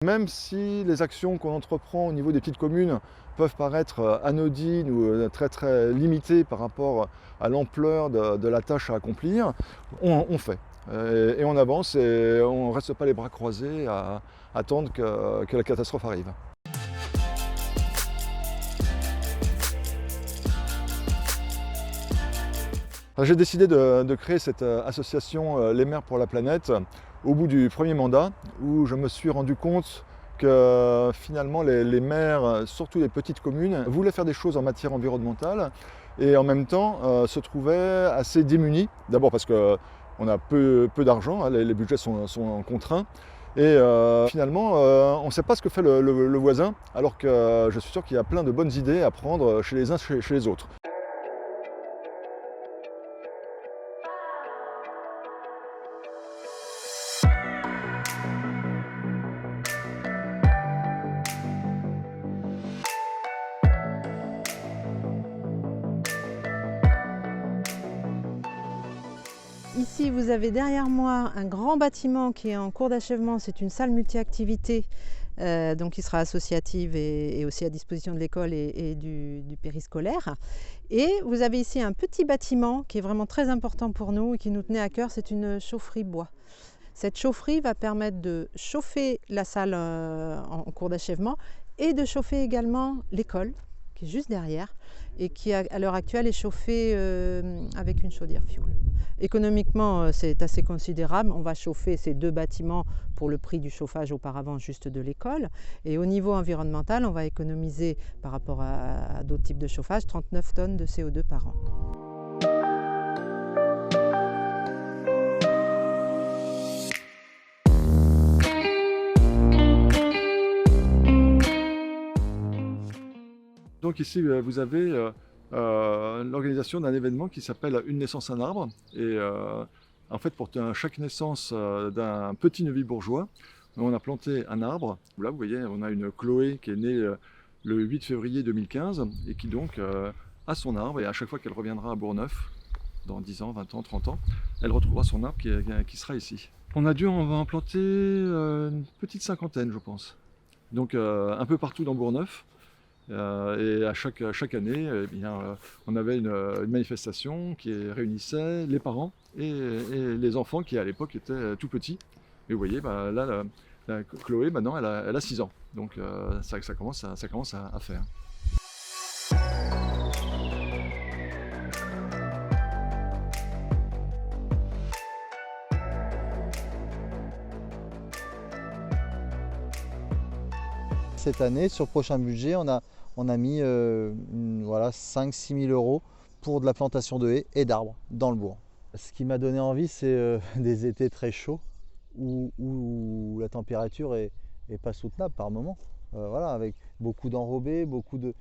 Même si les actions qu'on entreprend au niveau des petites communes peuvent paraître anodines ou très limitées par rapport à l'ampleur de la tâche à accomplir, on fait. Et on avance et on ne reste pas les bras croisés à attendre que la catastrophe arrive. J'ai décidé de créer cette association Les Maires pour la Planète au bout du premier mandat, où je me suis rendu compte que finalement les maires, surtout les petites communes, voulaient faire des choses en matière environnementale et en même temps se trouvaient assez démunis. D'abord parce qu'on a peu d'argent, hein, les budgets sont contraints. Et finalement, on ne sait pas ce que fait le voisin, alors que je suis sûr qu'il y a plein de bonnes idées à prendre chez les uns, chez les autres. Ici, vous avez derrière moi un grand bâtiment qui est en cours d'achèvement. C'est une salle multi-activités donc qui sera associative et aussi à disposition de l'école et du périscolaire. Et vous avez ici un petit bâtiment qui est vraiment très important pour nous et qui nous tenait à cœur, c'est une chaufferie bois. Cette chaufferie va permettre de chauffer la salle en cours d'achèvement et de chauffer également l'école qui est juste derrière et qui à l'heure actuelle est chauffée avec une chaudière fioul. Économiquement, c'est assez considérable. On va chauffer ces deux bâtiments pour le prix du chauffage auparavant juste de l'école. Et au niveau environnemental, on va économiser par rapport à d'autres types de chauffage 39 tonnes de CO2 par an. Donc ici, vous avez l'organisation d'un événement qui s'appelle Une naissance, un arbre. Et en fait, pour chaque naissance d'un petit Neuville-Bourgeois, on a planté un arbre. Là, vous voyez, on a une Chloé qui est née le 8 février 2015 et qui donc a son arbre. Et à chaque fois qu'elle reviendra à Bourgneuf, dans 10 ans, 20 ans, 30 ans, elle retrouvera son arbre qui sera ici. On va en planter une petite cinquantaine, je pense. Donc un peu partout dans Bourgneuf. Et à chaque année, eh bien, on avait une manifestation qui réunissait les parents et les enfants qui à l'époque étaient tout petits. Et vous voyez, bah, là, Chloé, maintenant, elle a 6 ans. Donc ça commence à faire. Cette année, sur le prochain budget, on a mis voilà, 5-6 000 € pour de la plantation de haies et d'arbres dans le bourg. Ce qui m'a donné envie, c'est des étés très chauds où la température est pas soutenable par moment. Voilà, avec beaucoup d'enrobés, beaucoup de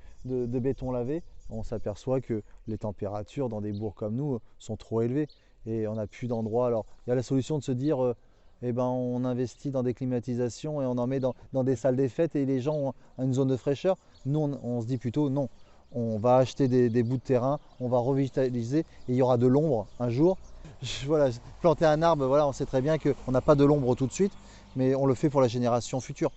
béton lavé, on s'aperçoit que les températures dans des bourgs comme nous sont trop élevées et on n'a plus d'endroits. Alors, il y a la solution de se dire eh ben, on investit dans des climatisations et on en met dans des salles des fêtes et les gens ont une zone de fraîcheur. Nous, on se dit plutôt non, on va acheter des bouts de terrain, on va revitaliser et il y aura de l'ombre un jour. Voilà, planter un arbre, voilà, on sait très bien qu'on n'a pas de l'ombre tout de suite, mais on le fait pour la génération future.